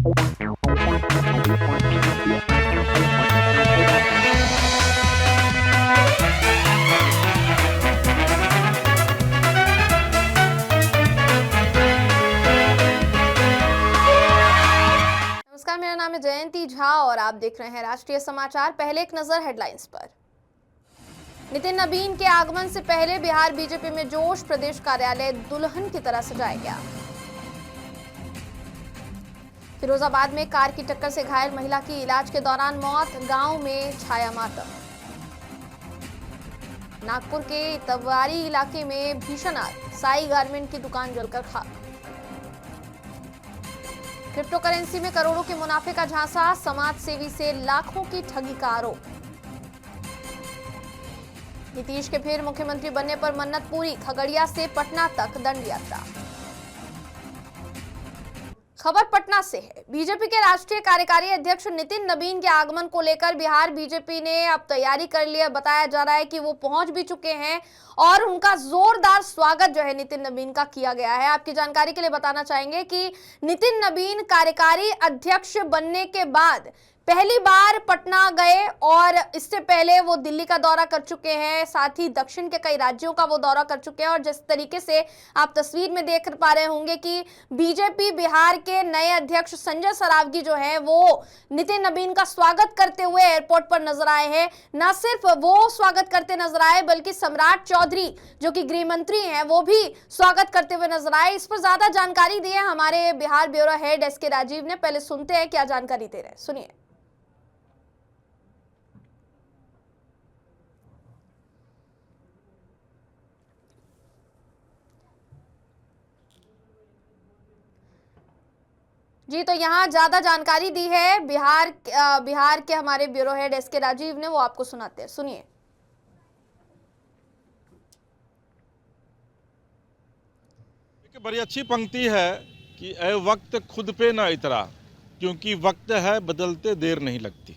नमस्कार, मेरा नाम है जयंती झा और आप देख रहे हैं राष्ट्रीय समाचार। पहले एक नजर हेडलाइंस पर। नितिन नवीन के आगमन से पहले बिहार बीजेपी में जोश, प्रदेश कार्यालय दुल्हन की तरह सजाया गया। फिरोजाबाद में कार की टक्कर से घायल महिला की इलाज के दौरान मौत, गांव में छाया मातम। नागपुर के तवारी इलाके में भीषण आग, साई गारमेंट की दुकान जलकर खाक। क्रिप्टो करेंसी में करोड़ों के मुनाफे का झांसा, समाज सेवी से लाखों की ठगी का आरोप। नीतीश के फिर मुख्यमंत्री बनने पर मन्नत पूरी, खगड़िया से पटना तक दंड यात्रा। खबर पटना से है। बीजेपी के राष्ट्रीय कार्यकारी अध्यक्ष नितिन नवीन के आगमन को लेकर बिहार बीजेपी ने अब तैयारी कर ली है। बताया जा रहा है कि वो पहुंच भी चुके हैं और उनका जोरदार स्वागत जो है नितिन नवीन का किया गया है। आपकी जानकारी के लिए बताना चाहेंगे कि नितिन नवीन कार्यकारी अध्यक्ष बनने के बाद पहली बार पटना गए और इससे पहले वो दिल्ली का दौरा कर चुके हैं, साथ ही दक्षिण के कई राज्यों का वो दौरा कर चुके हैं। और जिस तरीके से आप तस्वीर में देख पा रहे होंगे कि बीजेपी बिहार के नए अध्यक्ष संजय सरावगी जो है वो नितिन नवीन का स्वागत करते हुए एयरपोर्ट पर नजर आए हैं। न सिर्फ वो स्वागत करते नजर आए बल्कि सम्राट चौधरी जो कि गृह मंत्री हैं वो भी स्वागत करते हुए नजर आए। इस पर ज्यादा जानकारी दी है हमारे बिहार ब्यूरो हेड एसके राजीव ने। पहले सुनते हैं क्या जानकारी दे रहे हैं, सुनिए। जी, तो यहाँ ज्यादा जानकारी दी है बिहार के हमारे ब्यूरो हेड एसके राजीव ने, वो आपको सुनाते हैं, सुनिए। बड़ी अच्छी पंक्ति है कि ए वक्त खुद पे ना इतरा, क्योंकि वक्त है बदलते देर नहीं लगती।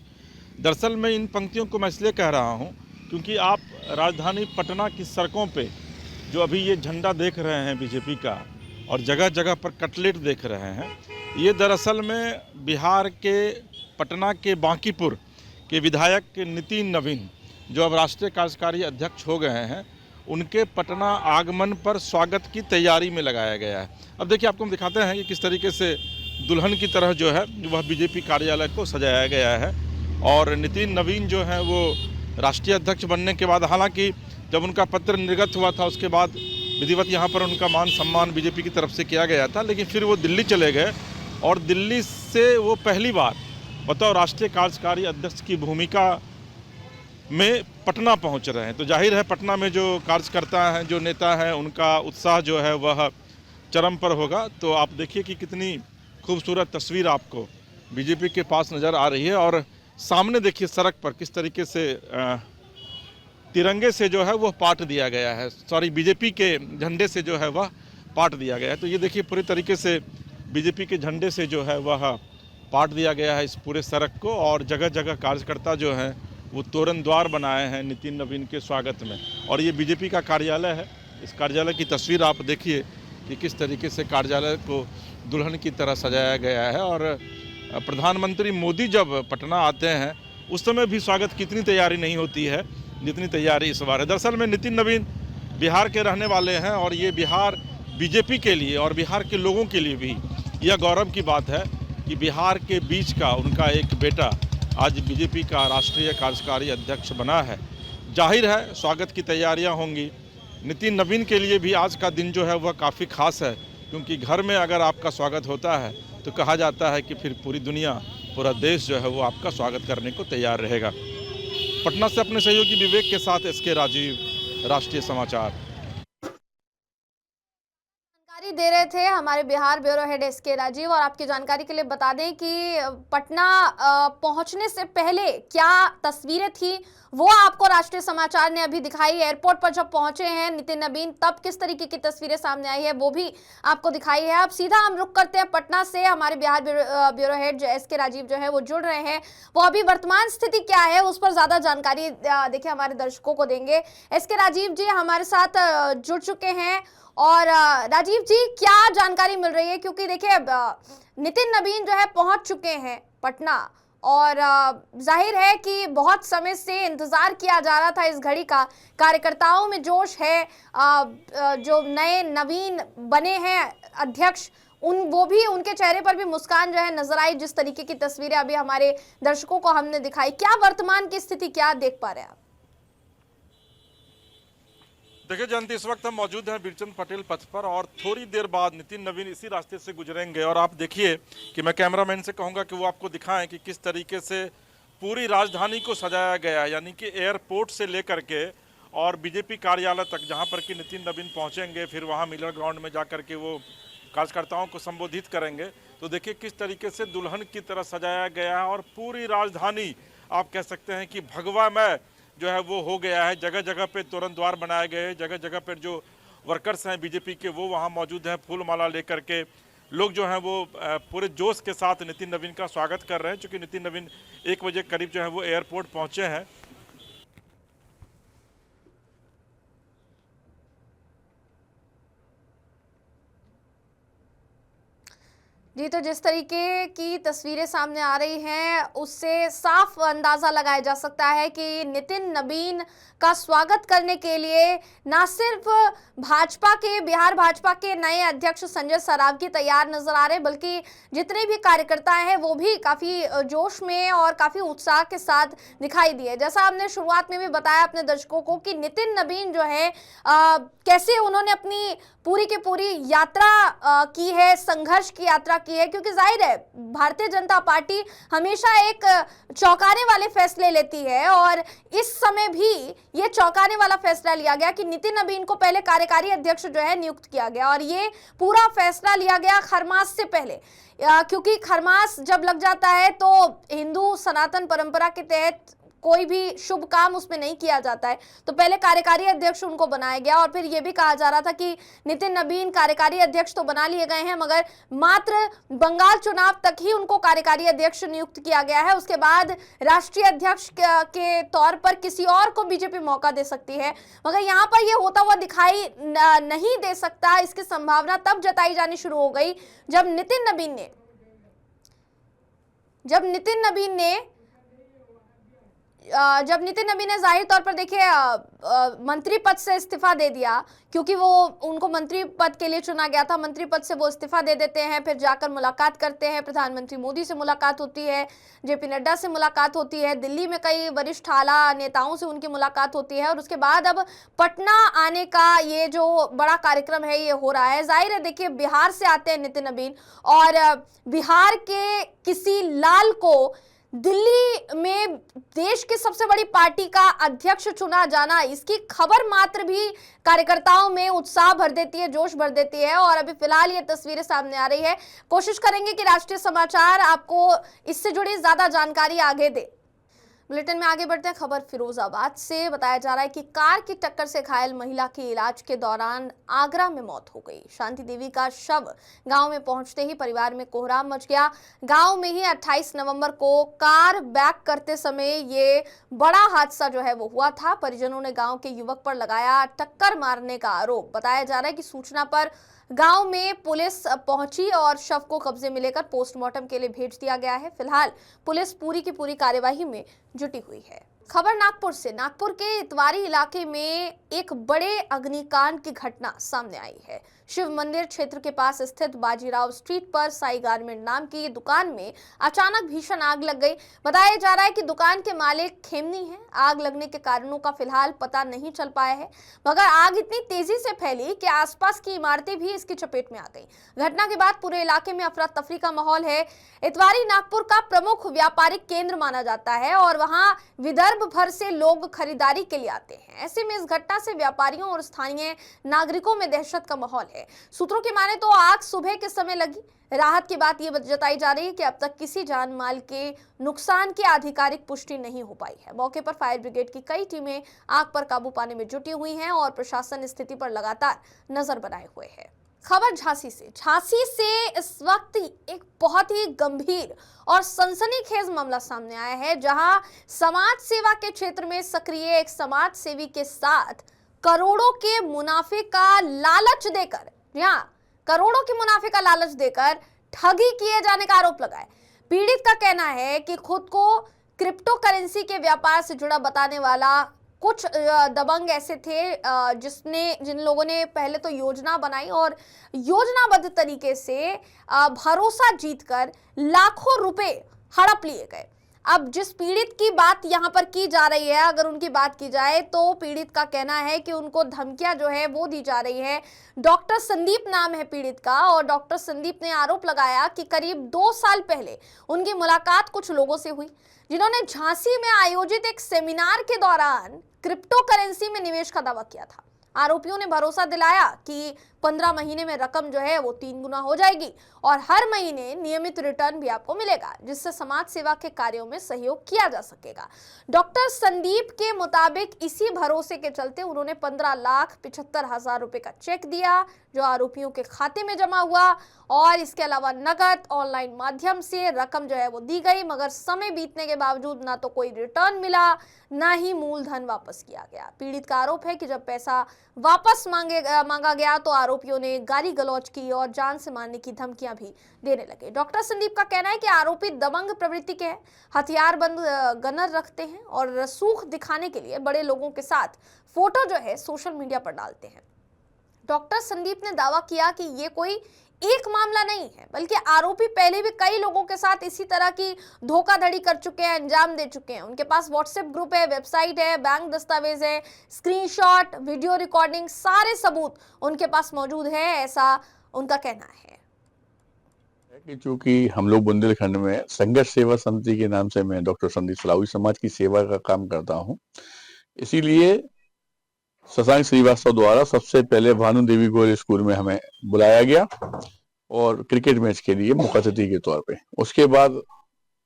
दरअसल मैं इन पंक्तियों को मैं इसलिए कह रहा हूँ क्योंकि आप राजधानी पटना की सड़कों पे जो अभी ये झंडा देख रहे हैं बीजेपी का और जगह जगह पर कटलेट देख रहे हैं, ये दरअसल में बिहार के पटना के बांकीपुर के विधायक नितिन नवीन जो अब राष्ट्रीय कार्यकारी अध्यक्ष हो गए हैं, उनके पटना आगमन पर स्वागत की तैयारी में लगाया गया है। अब देखिए, आपको हम दिखाते हैं कि किस तरीके से दुल्हन की तरह जो है वह बीजेपी कार्यालय को सजाया गया है। और नितिन नवीन जो है वो राष्ट्रीय अध्यक्ष बनने के बाद, हालांकि जब उनका पत्र निर्गत हुआ था उसके बाद विधिवत यहाँ पर उनका मान सम्मान बीजेपी की तरफ से किया गया था, लेकिन फिर वो दिल्ली चले गए और दिल्ली से वो पहली बार बतौर राष्ट्रीय कार्यकारी अध्यक्ष की भूमिका में पटना पहुंच रहे हैं। तो जाहिर है पटना में जो कार्यकर्ता हैं, जो नेता हैं, उनका उत्साह जो है वह चरम पर होगा। तो आप देखिए कि कितनी खूबसूरत तस्वीर आपको बीजेपी के पास नज़र आ रही है। और सामने देखिए सड़क पर किस तरीके से तिरंगे से जो है वह पाट दिया गया है, बीजेपी के झंडे से जो है वह पाट दिया गया है। तो ये देखिए पूरी तरीके से बीजेपी के झंडे से जो है वह पाट दिया गया है इस पूरे सड़क को। और जगह जगह कार्यकर्ता जो हैं वो तोरण द्वार बनाए हैं नितिन नवीन के स्वागत में। और ये बीजेपी का कार्यालय है। इस कार्यालय की तस्वीर आप देखिए कि किस तरीके से कार्यालय को दुल्हन की तरह सजाया गया है। और प्रधानमंत्री मोदी जब पटना आते हैं उस समय भी स्वागत की इतनी तैयारी नहीं होती है जितनी तैयारी इस बार है। दरअसल में नितिन नवीन बिहार के रहने वाले हैं और ये बिहार बीजेपी के लिए और बिहार के लोगों के लिए भी यह गौरव की बात है कि बिहार के बीच का उनका एक बेटा आज बीजेपी का राष्ट्रीय कार्यकारी अध्यक्ष बना है। जाहिर है स्वागत की तैयारियां होंगी। नितिन नवीन के लिए भी आज का दिन जो है वह काफ़ी खास है, क्योंकि घर में अगर आपका स्वागत होता है तो कहा जाता है कि फिर पूरी दुनिया, पूरा देश जो है वो आपका स्वागत करने को तैयार रहेगा। पटना से अपने सहयोगी विवेक के साथ एसके राजीव, राष्ट्रीय समाचार। दे रहे थे हमारे बिहार ब्यूरो हेड एसके राजीव। और आपकी जानकारी के लिए बता दें कि पटना पहुंचने से पहले क्या तस्वीरें थी वो आपको राष्ट्रीय समाचार ने अभी दिखाई। एयरपोर्ट पर जब पहुंचे हैं नितिन नवीन तब किस तरीके की तस्वीरें सामने आई है वो भी आपको दिखाई है। अब सीधा हम रुक करते हैं पटना से। हमारे बिहार ब्यूरो हेड एसके राजीव जो है वो जुड़ रहे हैं, वो अभी वर्तमान स्थिति क्या है उस पर ज्यादा जानकारी देखिए हमारे दर्शकों को देंगे। एसके राजीव जी हमारे साथ जुड़ चुके हैं और राजीव जी, क्या जानकारी मिल रही है? क्योंकि देखिए नितिन नबीन जो है पहुंच चुके हैं पटना, और जाहिर है कि बहुत समय से इंतजार किया जा रहा था इस घड़ी का। कार्यकर्ताओं में जोश है, जो नए नवीन बने हैं अध्यक्ष, वो भी, उनके चेहरे पर भी मुस्कान जो है नजर आई, जिस तरीके की तस्वीरें अभी हमारे दर्शकों को हमने दिखाई। क्या वर्तमान की स्थिति क्या देख पा रहे हैं आप? देखिए जयंती, इस वक्त हम मौजूद हैं बीरचंद पटेल पथ पर, और थोड़ी देर बाद नितिन नवीन इसी रास्ते से गुजरेंगे। और आप देखिए कि मैं कैमरामैन से कहूंगा कि वो आपको दिखाएं कि किस तरीके से पूरी राजधानी को सजाया गया है, यानी कि एयरपोर्ट से लेकर के और बीजेपी कार्यालय तक, जहां पर कि नितिन नवीन पहुंचेंगे, फिर वहां मिलर ग्राउंड में जाकर के वो कार्यकर्ताओं को संबोधित करेंगे। तो देखिए किस तरीके से दुल्हन की तरह सजाया गया है, और पूरी राजधानी आप कह सकते हैं कि भगवामय जो है वो हो गया है। जगह जगह पे तोरण द्वार बनाए गए हैं, जगह जगह पर जो वर्कर्स हैं बीजेपी के वो वहाँ मौजूद हैं, फूल माला लेकर के लोग जो हैं वो पूरे जोश के साथ नितिन नवीन का स्वागत कर रहे हैं। चूँकि नितिन नवीन 1 बजे करीब जो है वो एयरपोर्ट पहुँचे हैं। जी, तो जिस तरीके की तस्वीरें सामने आ रही हैं उससे साफ अंदाजा लगाया जा सकता है कि नितिन नबीन का स्वागत करने के लिए ना सिर्फ बिहार भाजपा के नए अध्यक्ष संजय सरावगी तैयार नजर आ रहे, बल्कि जितने भी कार्यकर्ता हैं वो भी काफी जोश में और काफी उत्साह के साथ दिखाई दिए। जैसा हमने शुरुआत में भी बताया अपने दर्शकों को कि नितिन नबीन जो है कैसे उन्होंने अपनी पूरी की पूरी यात्रा की है, संघर्ष की यात्रा की है, क्योंकि जाहिर है भारतीय जनता पार्टी हमेशा एक चौंकाने वाले फैसले लेती है, और इस समय भी ये चौंकाने वाला फैसला लिया गया कि नितिन नबीन को पहले कार्यकारी अध्यक्ष जो है नियुक्त किया गया, और ये पूरा फैसला लिया गया खरमास से पहले, क्योंकि खरमास जब लग जाता है तो हिंदू सनातन परंपरा के तहत कोई भी शुभ काम उसमें नहीं किया जाता है। तो पहले कार्यकारी अध्यक्ष उनको बनाया गया, और फिर यह भी कहा जा रहा था कि नितिन नबीन कार्यकारी अध्यक्ष तो बना लिए गए हैं, मगर मात्र बंगाल चुनाव तक ही उनको कार्यकारी अध्यक्ष नियुक्त किया गया है। उसके बाद राष्ट्रीय अध्यक्ष के तौर पर किसी और को बीजेपी मौका दे सकती है, मगर यहाँ पर यह होता हुआ दिखाई नहीं दे सकता। इसकी संभावना तब जताई जानी शुरू हो गई जब नितिन नबीन ने जाहिर तौर पर देखिए मंत्री पद से इस्तीफा दे दिया, क्योंकि वो उनको मंत्री पद के लिए चुना गया था। मंत्री पद से वो इस्तीफा दे देते हैं, फिर जाकर मुलाकात करते हैं, प्रधानमंत्री मोदी से मुलाकात होती है, जेपी नड्डा से मुलाकात होती है, दिल्ली में कई वरिष्ठ आला नेताओं से उनकी मुलाकात होती है, और उसके बाद अब पटना आने का ये जो बड़ा कार्यक्रम है ये हो रहा है। जाहिर है देखिए बिहार से आते हैं नितिन नबीन, और बिहार के किसी लाल को दिल्ली में देश की सबसे बड़ी पार्टी का अध्यक्ष चुना जाना, इसकी खबर मात्र भी कार्यकर्ताओं में उत्साह भर देती है, जोश भर देती है। और अभी फिलहाल ये तस्वीरें सामने आ रही है। कोशिश करेंगे कि राष्ट्रीय समाचार आपको इससे जुड़ी ज्यादा जानकारी आगे दे। बुलेटिन में आगे बढ़ते हैं। खबर फिरोजाबाद से बताया जा रहा है कि कार की टक्कर से घायल महिला की इलाज के दौरान आगरा में मौत हो गई। शांति देवी का शव गांव में पहुंचते ही परिवार में कोहराम मच गया। गांव में ही 28 नवंबर को कार बैक करते समय ये बड़ा हादसा जो है वो हुआ था। परिजनों ने गांव के युवक पर लगाया टक्कर मारने का आरोप। बताया जा रहा है कि सूचना पर गांव में पुलिस पहुंची और शव को कब्जे में लेकर पोस्टमार्टम के लिए भेज दिया गया है। फिलहाल पुलिस पूरी की पूरी कार्यवाही में जुटी हुई है। खबर नागपुर से। नागपुर के इतवारी इलाके में एक बड़े अग्निकांड की घटना सामने आई है। शिव मंदिर क्षेत्र के पास स्थित बाजीराव स्ट्रीट पर साई गारमेंट नाम की दुकान में अचानक भीषण आग लग गई। बताया जा रहा है कि दुकान के मालिक खेमनी हैं। आग लगने के कारणों का फिलहाल पता नहीं चल पाया है, मगर आग इतनी तेजी से फैली कि आसपास की इमारतें भी इसकी चपेट में आ गई। घटना के बाद पूरे इलाके में अफरा तफरी का माहौल है। इतवारी नागपुर का प्रमुख व्यापारिक केंद्र माना जाता है और वहां विदर्भ भर से लोग खरीदारी के लिए आते हैं। ऐसे में इस घटना से व्यापारियों और स्थानीय नागरिकों में दहशत का माहौल है। सूत्रों की माने तो आग सुबह के समय लगी। राहत की बात यह जताई जा रही है कि अब तक किसी जान माल के नुकसान की आधिकारिक पुष्टि नहीं हो पाई है। मौके पर फायर ब्रिगेड की कई टीमें आग पर काबू पाने में जुटी हुई हैं और प्रशासन स्थिति पर लगातार नजर बनाए हुए है। खबर झांसी से। झांसी से इस वक्त एक बहुत ही गंभीर और सनसनीखेज मामला सामने आया है, जहां समाज सेवा के क्षेत्र में सक्रिय एक समाज सेवी के साथ करोड़ों के मुनाफे का लालच देकर, करोड़ों के मुनाफे का लालच देकर ठगी किए जाने का आरोप लगा है। पीड़ित का कहना है कि खुद को क्रिप्टो करेंसी के व्यापार से जुड़ा बताने वाला कुछ दबंग ऐसे थे जिन लोगों ने पहले तो योजना बनाई और योजनाबद्ध तरीके से भरोसा जीतकर लाखों रुपए हड़प लिए गए। अब जिस पीड़ित की बात यहाँ पर की जा रही है, अगर उनकी बात की जाए तो पीड़ित का कहना है कि उनको धमकियां जो है वो दी जा रही है। डॉक्टर संदीप नाम है पीड़ित का, और डॉक्टर संदीप ने आरोप लगाया कि करीब 2 साल पहले उनकी मुलाकात कुछ लोगों से हुई जिन्होंने झांसी में आयोजित एक सेमिनार के दौरान क्रिप्टो करेंसी में निवेश का दावा किया था। आरोपियों ने भरोसा दिलाया कि 15 महीने में रकम जो है वो 3 गुना हो जाएगी और हर महीने नियमित रिटर्न भी आपको मिलेगा, जिससे समाज सेवा के कार्यों में सहयोग किया जा सकेगा। डॉक्टर संदीप के मुताबिक इसी भरोसे के चलते उन्होंने 15,75,000 रुपए का चेक दिया जो आरोपियों के खाते में जमा हुआ, और इसके अलावा नकद ऑनलाइन माध्यम से रकम जो है वो दी गई, मगर समय बीतने के बावजूद ना तो कोई रिटर्न मिला ना ही मूलधन वापस किया गया। पीड़ित का आरोप है कि जब पैसा वापस मांगा गया तो आरोपियों ने गाली गलौज की और जान से मारने की धमकियां भी देने लगे। डॉक्टर संदीप का कहना है कि आरोपी दबंग प्रवृत्ति के हैं, हथियारबंद गनर रखते हैं और रसूख दिखाने के लिए बड़े लोगों के साथ फोटो जो है सोशल मीडिया पर डालते हैं। डॉक्टर संदीप ने दावा किया कि ये कोई एक मामला नहीं है, बल्कि आरोपी पहले भी कई लोगों के साथ इसी तरह की धोखाधड़ी कर चुके हैं, अंजाम दे चुके हैं। उनके पास व्हाट्सएप ग्रुप है, वेबसाइट है, बैंक दस्तावेज है, स्क्रीनशॉट, वीडियो रिकॉर्डिंग, सारे सबूत उनके पास मौजूद है, ऐसा उनका कहना है। कि चूंकि हम लोग बुंदेलखंड में संघर्ष सेवा समिति के नाम से मैं डॉक्टर संदीप सलाहू समाज की सेवा का काम करता हूं, इसीलिए शशांक श्रीवास्तव द्वारा सबसे पहले भानु देवी गोयल स्कूल में हमें बुलाया गया और क्रिकेट मैच के लिए मुख्य अतिथि के तौर पे। उसके बाद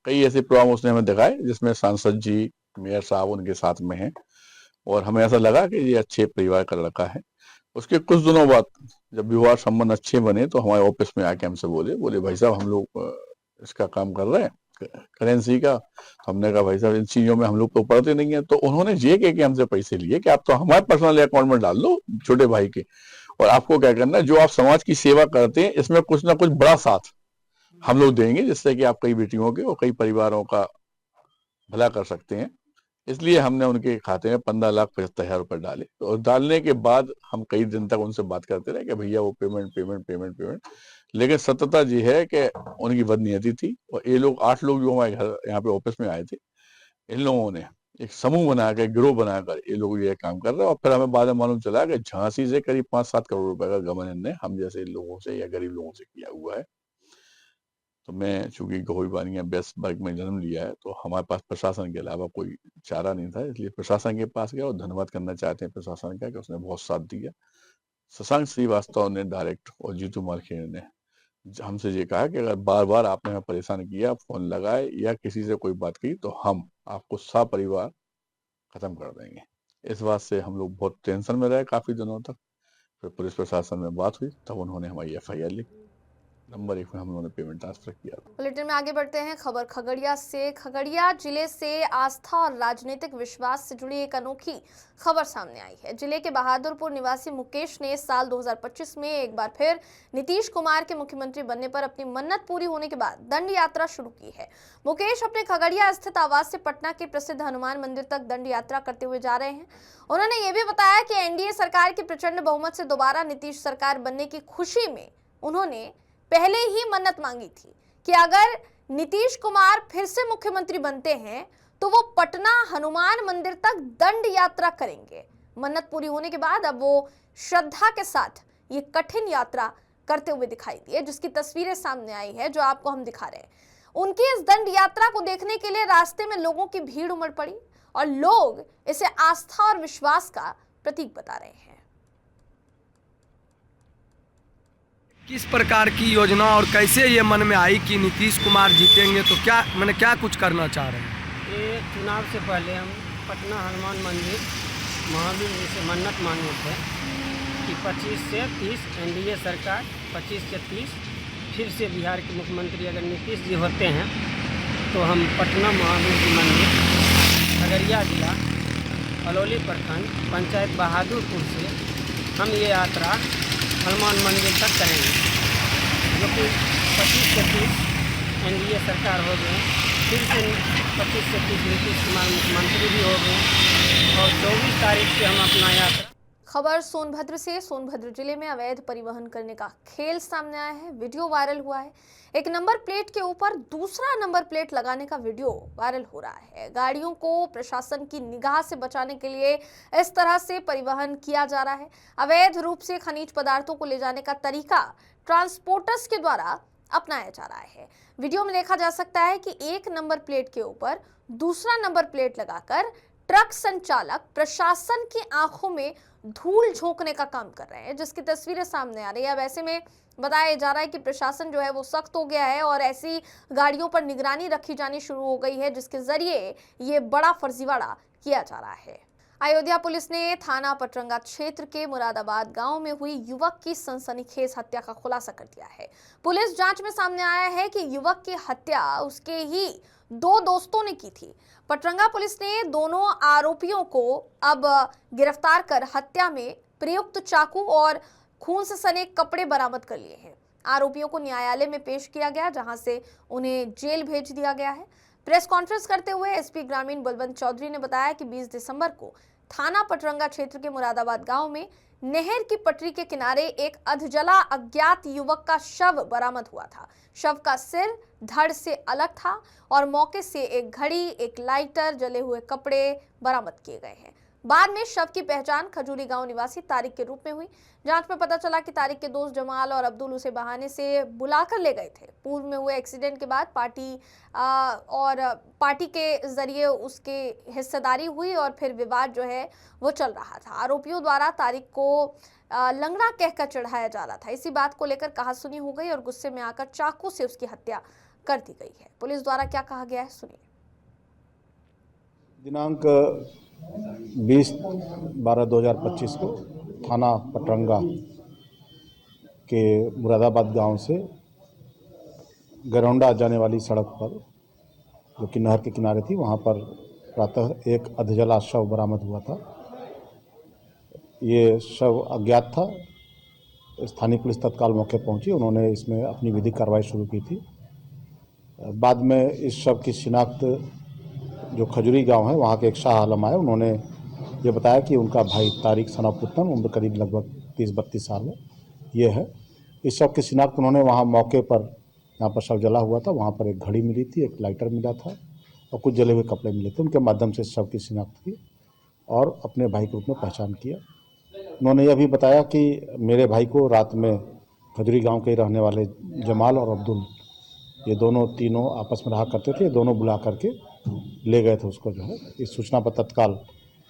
कई ऐसे प्रोग्राम उसने हमें दिखाए जिसमें सांसद जी, मेयर साहब उनके साथ में हैं, और हमें ऐसा लगा कि ये अच्छे परिवार का लड़का है। उसके कुछ दिनों बाद जब विवाह संबंध अच्छे बने तो हमारे ऑफिस में आके हमसे बोले भाई साहब हम लोग इसका काम कर रहे हैं करेंसी का। हमने कहा भाई साहब इन चीजों में हम लोग तो पढ़ते नहीं है। तो उन्होंने ये कह के हमसे पैसे लिए कि आप तो हमारे पर्सनल अकाउंट में डाल दो छोटे भाई के, और आपको क्या करना है, जो आप समाज की सेवा करते हैं इसमें कुछ ना कुछ बड़ा साथ हम लोग देंगे, जिससे कि आप कई बेटियों के और कई परिवारों का भला कर सकते हैं। इसलिए हमने उनके खाते में 15,75,000 रुपए डाले, और डालने के बाद हम कई दिन तक उनसे बात करते रहे कि भैया वो पेमेंट, लेकिन सत्यता ये है कि उनकी बदनीयती थी। और ये लोग 8 लोग जो हमारे घर यहाँ पे ऑफिस में आए थे, इन लोगों ने एक समूह बनाकर, गिरोह बनाकर ये लोग ये काम कर रहे हैं। और फिर हमें बाद में मालूम चला कि झांसी से करीब 5-7 करोड़ रुपए का गबन इनने हम जैसे लोगों से या गरीब लोगों से किया हुआ है। तो मैं चूंकि गहोई बानिया बेस्ट वर्ग में जन्म लिया है, तो हमारे पास प्रशासन के अलावा कोई चारा नहीं था, इसलिए प्रशासन के पास गया और धन्यवाद करना चाहते हैं प्रशासन का कि उसने बहुत साथ दिया। शशांक श्रीवास्तव ने डायरेक्ट और जीतू मालखेड़े ने हमसे ये कहा कि अगर बार बार आपने हमें परेशान किया, फोन लगाए या किसी से कोई बात की, तो हम आपको सपरिवार खत्म कर देंगे। इस बात से हम लोग बहुत टेंशन में रहे काफी दिनों तक। फिर पुलिस प्रशासन में बात हुई, तब उन्होंने हमारी FIR लिखी, नंबर 1 में हम लोगों ने पेमेंट ट्रांसफर किया। बुलेटिन में आगे बढ़ते हैं। खबर खगड़िया से। खगड़िया जिले से आस्था और राजनीतिक विश्वास से जुड़ी एक अनोखी खबर सामने आई है। जिले के बहादुरपुर निवासी मुकेश ने साल 2025 में एक बार फिर नीतीश कुमार के मुख्यमंत्री बनने पर अपनी मन्नत पूरी होने के बाद दंड यात्रा शुरू की है। मुकेश अपने खगड़िया स्थित आवास से पटना के प्रसिद्ध हनुमान मंदिर तक दंड यात्रा करते हुए जा रहे हैं। उन्होंने ये भी बताया कि NDA सरकार की प्रचंड बहुमत से दोबारा नीतीश सरकार बनने की खुशी में उन्होंने पहले ही मन्नत मांगी थी कि अगर नीतीश कुमार फिर से मुख्यमंत्री बनते हैं तो वो पटना हनुमान मंदिर तक दंड यात्रा करेंगे। मन्नत पूरी होने के बाद अब वो श्रद्धा के साथ ये कठिन यात्रा करते हुए दिखाई दिए, जिसकी तस्वीरें सामने आई है जो आपको हम दिखा रहे हैं। उनकी इस दंड यात्रा को देखने के लिए रास्ते में लोगों की भीड़ उमड़ पड़ी और लोग इसे आस्था और विश्वास का प्रतीक बता रहे हैं। किस प्रकार की योजना और कैसे ये मन में आई कि नीतीश कुमार जीतेंगे, तो क्या कुछ करना चाह रहे हैं? ये चुनाव से पहले हम पटना हनुमान मंदिर महावीर जी से मन्नत मांगे थे कि 25 से 30 NDA सरकार 25 से 30 फिर से बिहार के मुख्यमंत्री अगर नीतीश जी होते हैं तो हम पटना महावीर जी मंदिर खगड़िया जिला अलौली प्रखंड पंचायत बहादुरपुर से हम ये यात्रा हनुमान मंदिर तक करेंगे, जो कि 25 से 30 एनडीए सरकार हो गए, फिर से 25 से 30 नीतीश कुमार मुख्यमंत्री भी हो गए और 24 तारीख से हम अपना यात्रा। खबर सोनभद्र से। सोनभद्र जिले में अवैध परिवहन करने का खेल सामने आया है। वीडियो वायरल हुआ है। एक नंबर प्लेट के ऊपर दूसरा नंबर प्लेट लगाने का वीडियो वायरल हो रहा है। गाड़ियों को प्रशासन की निगाह से बचाने के लिए इस तरह से परिवहन किया जा रहा है। अवैध रूप से खनिज पदार्थों को ले जाने का तरीका ट्रांसपोर्टर्स के द्वारा अपनाया जा रहा है। वीडियो में देखा जा सकता है कि एक नंबर प्लेट के ऊपर दूसरा नंबर प्लेट लगाकर ट्रक संचालक प्रशासन की आंखों में धूल झोंकने का काम कर रहे हैं, जिसकी तस्वीरें सामने आ रही है। अब ऐसे में बताया जा रहा है कि प्रशासन जो है वो सख्त हो गया है और ऐसी गाड़ियों पर निगरानी रखी जानी शुरू हो गई है, जिसके जरिए ये बड़ा फर्जीवाड़ा किया जा रहा है। अयोध्या पुलिस ने थाना पटरंगा क्षेत्र के मुरादाबाद गांव में हुई युवक की सनसनीखेज हत्या का खुलासा कर दिया है। पुलिस जांच में सामने आया है कि युवक की हत्या उसके ही 2 दोस्तों ने की थी। पटरंगा पुलिस ने दोनों आरोपियों को अब गिरफ्तार कर हत्या में प्रयुक्त चाकू और खून से सने कपड़े बरामद कर लिए हैं। आरोपियों को न्यायालय में पेश किया गया, जहां से उन्हें जेल भेज दिया गया है। प्रेस कॉन्फ्रेंस करते हुए एसपी ग्रामीण बलवंत चौधरी ने बताया कि 20 दिसंबर को थाना पटरंगा क्षेत्र के मुरादाबाद गांव में नहर की पटरी के किनारे एक अधजला अज्ञात युवक का शव बरामद हुआ था। शव का सिर धड़ से अलग था और मौके से एक घड़ी, एक लाइटर, जले हुए कपड़े बरामद किए गए हैं। बाद में शव की पहचान खजूरी गांव निवासी तारिक के रूप में हुई। जांच में पता चला कि तारिक के दोस्त जमाल और अब्दुल उसे बहाने से बुलाकर ले गए थे। पूर्व में हुए एक्सीडेंट के बाद पार्टी के जरिए उसके हिस्सेदारी हुई और फिर विवाद जो है वो चल रहा था। आरोपियों द्वारा तारिक को लंगड़ा कहकर चढ़ाया जा रहा था। इसी बात को लेकर कहासुनी हो गई और गुस्से में आकर चाकू से उसकी हत्या कर दी गई है। पुलिस द्वारा क्या कहा गया है, सुनिए। दिनांक 20/12/2025 को थाना पटरंगा के मुरादाबाद गांव से गरौंडा जाने वाली सड़क पर, जो कि नहर के किनारे थी, वहां पर प्रातः एक अधजला शव बरामद हुआ था। ये शव अज्ञात था। स्थानीय पुलिस तत्काल मौके पहुंची। उन्होंने इसमें अपनी विधिक कार्रवाई शुरू की थी। बाद में इस शव की शिनाख्त जो खजूरी गांव है वहाँ के एक शाह आलम आए। उन्होंने ये बताया कि उनका भाई तारिक सनापुत्तन, उम्र करीब लगभग 30-32 साल है, ये है। इस शव की शिनाख्त उन्होंने वहाँ मौके पर, जहाँ पर शव जला हुआ था, वहाँ पर एक घड़ी मिली थी, एक लाइटर मिला था और कुछ जले हुए कपड़े मिले थे। उनके माध्यम से शव की शिनाख्त की और अपने भाई के रूप में पहचान किया। उन्होंने यह भी बताया कि मेरे भाई को रात में खजूरी गाँव के रहने वाले जमाल और अब्दुल, ये तीनों आपस में रहा करते थे। ये दोनों बुला करके ले गए थे उसको, जो है। इस सूचना पर तत्काल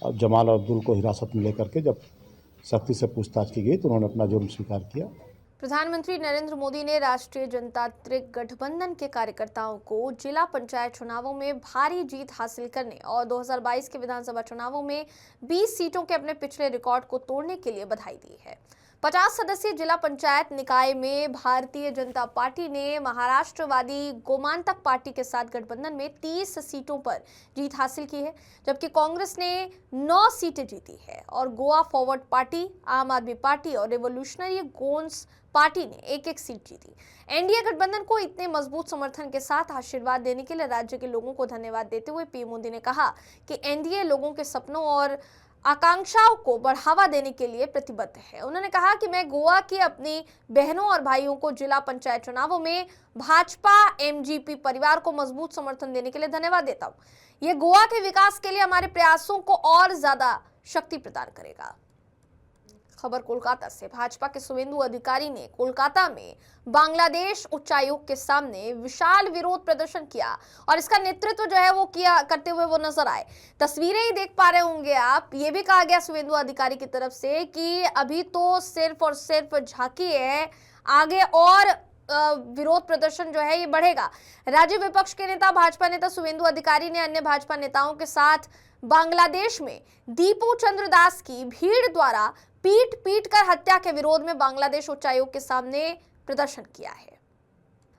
जमाल और अब्दुल को हिरासत में लेकर के जब सख्ती से पूछताछ की गई तो उन्होंने अपना जुर्म स्वीकार किया। प्रधानमंत्री नरेंद्र मोदी ने राष्ट्रीय जनतांत्रिक गठबंधन के कार्यकर्ताओं को जिला पंचायत चुनावों में भारी जीत हासिल करने और 2022 के विधानसभा चुनावों में 20 सीटों के अपने पिछले रिकॉर्ड को तोड़ने के लिए बधाई दी है। 50 सदस्यीय जिला पंचायत निकाय में भारतीय जनता पार्टी ने महाराष्ट्रवादी गोमांतक पार्टी के साथ गठबंधन में 30 सीटों पर जीत हासिल की है, जबकि कांग्रेस ने 9 सीटें जीती है और गोवा फॉरवर्ड पार्टी, आम आदमी पार्टी और रेवोल्यूशनरी गोन्स पार्टी ने एक सीट जीती। एनडीए गठबंधन को इतने मजबूत समर्थन के साथ आशीर्वाद देने के लिए राज्य के लोगों को धन्यवाद देते हुए पीएम मोदी ने कहा कि एनडीए लोगों के सपनों और आकांक्षाओं को बढ़ावा देने के लिए प्रतिबद्ध है। उन्होंने कहा कि मैं गोवा की अपनी बहनों और भाइयों को जिला पंचायत चुनावों में भाजपा एमजीपी परिवार को मजबूत समर्थन देने के लिए धन्यवाद देता हूं। ये गोवा के विकास के लिए हमारे प्रयासों को और ज्यादा शक्ति प्रदान करेगा। खबर कोलकाता से। भाजपा के शुवेंदु अधिकारी ने कोलकाता में बांग्लादेश उच्चायोग के सामने विशाल विरोध प्रदर्शन किया और इसका नेतृत्व जो है वो करते हुए वो नजर आए। तस्वीरें ही देख पा रहे होंगे आप। ये भी कहा गया शुवेंदु अधिकारी की तरफ से कि अभी तो सिर्फ और सिर्फ झांकी है, आगे और विरोध प्रदर्शन जो है ये बढ़ेगा। राज्य विपक्ष के नेता भाजपा नेता शुवेंदु अधिकारी ने अन्य भाजपा नेताओं के साथ बांग्लादेश में दीपू चंद्र दास की भीड़ द्वारा पीट कर हत्या के विरोध में बांग्लादेश उच्चायोग के सामने प्रदर्शन किया है।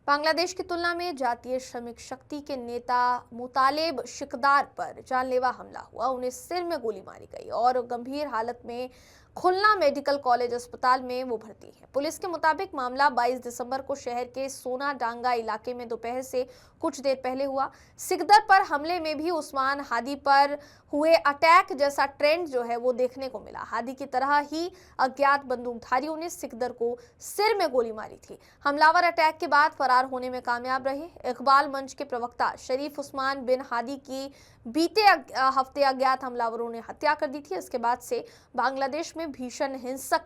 बांग्लादेश की तुलना में जातीय श्रमिक शक्ति के नेता मुतालिब शिकदार पर जानलेवा हमला हुआ। उन्हें सिर में गोली मारी गई और गंभीर हालत में खुलना मेडिकल कॉलेज अस्पताल में वो भर्ती है। पुलिस के मुताबिक मामला 22 दिसंबर को शहर के सोना डांगा इलाके में दोपहर से कुछ देर पहले हुआ। सिकदर पर हमले में भी उस्मान हादी पर हुए अटैक जैसा ट्रेंड जो है वो देखने को मिला। हादी की तरह ही अज्ञात बंदूकधारियों ने सिकदर को सिर में गोली मारी थी। हमलावर अटैक के बाद फरार होने में कामयाब रहे। इकबाल मंच के प्रवक्ता शरीफ उस्मान बिन हादी की बीते हफ्ते अज्ञात हमलावरों ने हत्या कर दी थी। इसके बाद से बांग्लादेश में भीषण हिंसक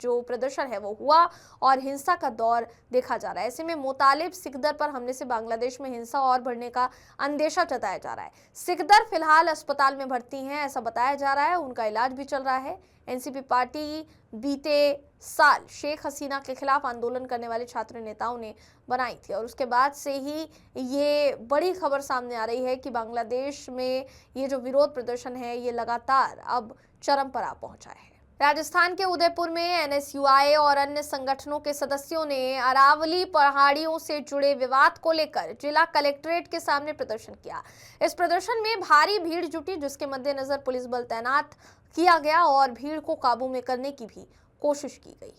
जो प्रदर्शन है वो हुआ और हिंसा का दौर देखा जा रहा है। ऐसे में मुतालिब सिकदर पर हमले से बांग्लादेश में हिंसा और बढ़ने का अंदेशा जताया जा रहा है। सिकदर फिलहाल अस्पताल में भर्ती हैं, ऐसा बताया जा रहा है। उनका इलाज भी चल रहा है। एनसीपी पार्टी बीते साल शेख हसीना के खिलाफ आंदोलन करने वाले छात्र नेताओं ने बनाई थी और उसके बाद से ही ये बड़ी खबर सामने आ रही है कि बांग्लादेश में ये जो विरोध प्रदर्शन है ये लगातार अब चरम पर आ पहुंचा है। राजस्थान के उदयपुर में एनएसयूआई और अन्य संगठनों के सदस्यों ने अरावली पहाड़ियों से जुड़े विवाद को लेकर जिला कलेक्ट्रेट के सामने प्रदर्शन किया। इस प्रदर्शन में भारी भीड़ जुटी, जिसके मद्देनजर पुलिस बल तैनात किया गया और भीड़ को काबू में करने की भी कोशिश की गई।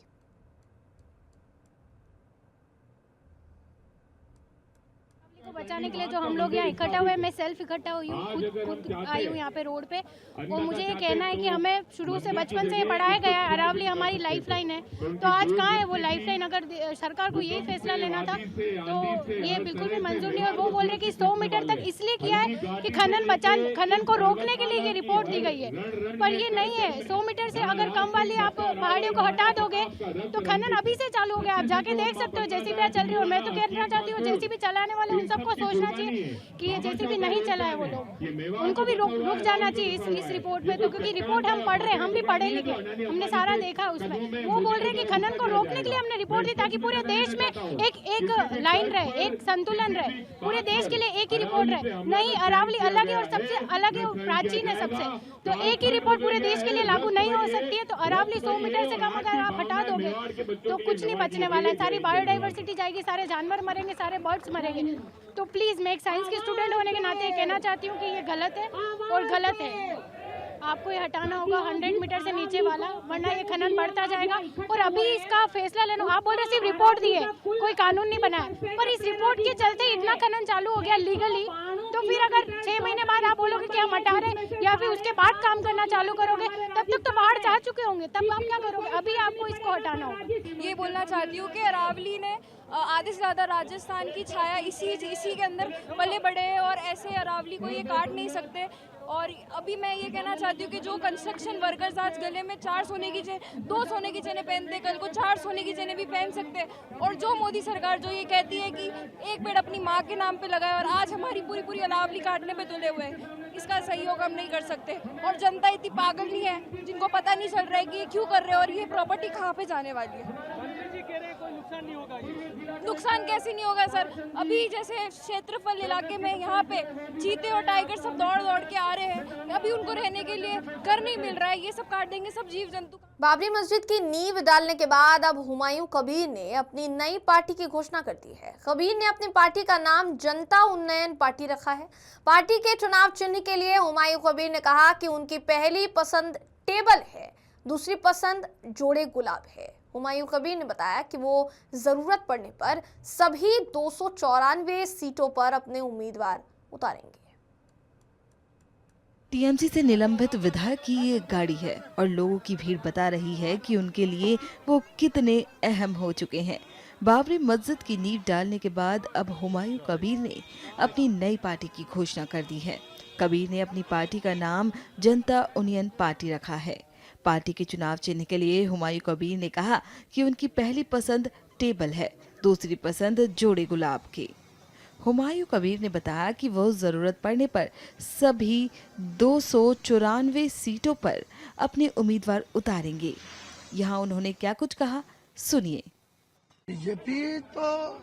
को बचाने के लिए जो हम लोग यहाँ इकट्ठा हुए, मैं सेल्फ इकट्ठा हुई हूँ, खुद आई हूँ यहाँ पे रोड पे। और मुझे ये कहना है कि हमें शुरू से बचपन से ये पढ़ाया गया है अरावली हमारी लाइफ लाइन है। तो आज कहाँ है वो लाइफ लाइन? अगर सरकार को यही फैसला लेना था तो ये बिल्कुल भी मंजूर नहीं। और वो बोल रहे कि 100 मीटर तक इसलिए किया है कि खनन को रोकने के लिए ये रिपोर्ट दी गई है, पर ये नहीं है। 100 मीटर से अगर कम वाली आप पहाड़ियों को हटा दोगे तो खनन अभी से चालू हो गया। आप जाके देख सकते हो जेसीबी चल रही है। और मैं तो कहना चाहती हूँ जेसीबी चलाने वाले उन सबको सोचना चाहिए कि ये जेसीबी नहीं चला है, वो लोग उनको भी रुक जाना चाहिए इस रिपोर्ट में। तो क्योंकि रिपोर्ट हम पढ़ रहे हैं, हम भी पढ़े लिखे, हमने सारा देखा उसमें। वो बोल रहे हैं कि खनन को रोकने के लिए हमने रिपोर्ट दी ताकि पूरे देश में एक लाइन रहे, एक संतुलन रहे, पूरे देश के लिए एक ही रिपोर्ट रहे। नहीं, अरावली अलग है और सबसे अलग है, प्राचीन है सबसे, तो एक ही रिपोर्ट पूरे देश के लिए लागू नहीं हो सकती है। तो अरावली 100 मीटर से कम अगर आप हटा दोगे तो कुछ नहीं बचने वाला है। सारी बायोडाइवर्सिटी जाएगी, सारे जानवर मरेंगे, सारे बर्ड्स मरेंगे। तो प्लीज़ मैं एक साइंस की स्टूडेंट होने के नाते कहना चाहती हूँ कि ये गलत है और गलत है। आपको ये हटाना होगा 100 मीटर से नीचे वाला, वरना ये खनन बढ़ता जाएगा। और अभी इसका फैसला लेना, आप बोल रहे सिर्फ रिपोर्ट दी है, कोई कानून नहीं बनाया, पर इस रिपोर्ट के चलते इतना खनन चालू हो गया लीगली। तो फिर अगर 6 महीने बाद आप बोलोगे कि हम हटा रहे या फिर उसके बाद काम करना चालू करोगे, तब तक तो बाढ़ जा चुके होंगे, तब आप क्या करोगे? अभी आपको इसको हटाना होगा। ये बोलना चाहती हूँ कि अरावली ने आधे से ज़्यादा राजस्थान की छाया इसी के अंदर पले बड़े हैं और ऐसे अरावली को ये काट नहीं सकते। और अभी मैं ये कहना चाहती हूँ कि जो कंस्ट्रक्शन वर्कर्स आज गले में 2 सोने की चेनें पहनते, कल को 4 सोने की चेनें भी पहन सकते। और जो मोदी सरकार जो ये कहती है कि एक पेड़ अपनी माँ के नाम पे लगाए और आज हमारी पूरी अरावली काटने पे तुले हुए हैं, इसका सहयोग हम नहीं कर सकते। और जनता इतनी पागल नहीं है जिनको पता नहीं चल रहा है कि ये क्यों कर रहे हैं और ये प्रॉपर्टी कहाँ पे जाने वाली है। नुकसान कैसे नहीं होगा सर? अभी जैसे क्षेत्रफल इलाके में यहाँ पे चीते और टाइगर सब दौड़ के आ रहे हैं, अभी उनको रहने के लिए घर नहीं मिल रहा है, ये सब काट देंगे सब जीव जंतु। बाबरी मस्जिद की नींव डालने के बाद अब हुमायूं कबीर ने अपनी नई पार्टी की घोषणा कर दी है। कबीर ने अपनी पार्टी का नाम जनता उन्नयन पार्टी रखा है। पार्टी के चुनाव चिन्ह के लिए हुमायूं कबीर ने कहा कि उनकी पहली पसंद टेबल है, दूसरी पसंद जोड़े गुलाब है। हुमायूं कबीर ने बताया कि वो जरूरत पड़ने पर सभी 294 सीटों पर अपने उम्मीदवार उतारेंगे। टीएमसी से निलंबित विधायक की ये गाड़ी है और लोगों की भीड़ बता रही है कि उनके लिए वो कितने अहम हो चुके हैं। बाबरी मस्जिद की नींव डालने के बाद अब हुमायूं कबीर ने अपनी नई पार्टी की घोषणा कर दी है। कबीर ने अपनी पार्टी का नाम जनता उन्नयन पार्टी रखा है। पार्टी के चुनाव चिन्ह के लिए हुमायूं कबीर ने कहा कि उनकी पहली पसंद टेबल है, दूसरी पसंद जोड़े गुलाब की। हुमायूं कबीर ने बताया कि वो जरूरत पड़ने पर सभी 294 सीटों पर अपने उम्मीदवार उतारेंगे। यहाँ उन्होंने क्या कुछ कहा, सुनिए। बीजेपी तो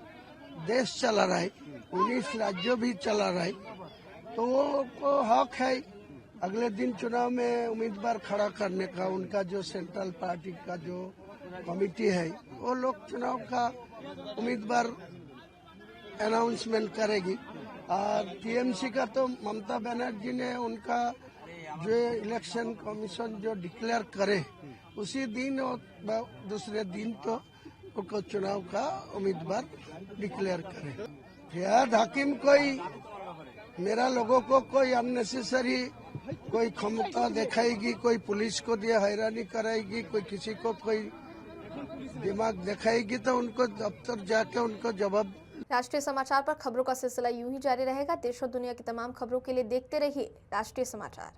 देश चला रहा है, 19 राज्यों भी चला रहा है, तो वो को हक है अगले दिन चुनाव में उम्मीदवार खड़ा करने का। उनका जो सेंट्रल पार्टी का जो कमेटी है वो लोग चुनाव का उम्मीदवार अनाउंसमेंट करेगी। और टीएमसी का तो ममता बनर्जी ने उनका जो इलेक्शन कमीशन जो डिक्लेयर करे उसी दिन और दूसरे दिन तो उनको चुनाव का उम्मीदवार डिक्लेयर करे। फियाद हकीम कोई मेरा लोगों को कोई अननेसेसरी कोई क्षमता दिखाएगी, कोई पुलिस को दिए हैरानी कराएगी, कोई किसी को कोई दिमाग दिखाएगी तो उनको दफ्तर जाके उनको जवाब। राष्ट्रीय समाचार पर खबरों का सिलसिला यूं ही जारी रहेगा। देश और दुनिया की तमाम खबरों के लिए देखते रहिए राष्ट्रीय समाचार।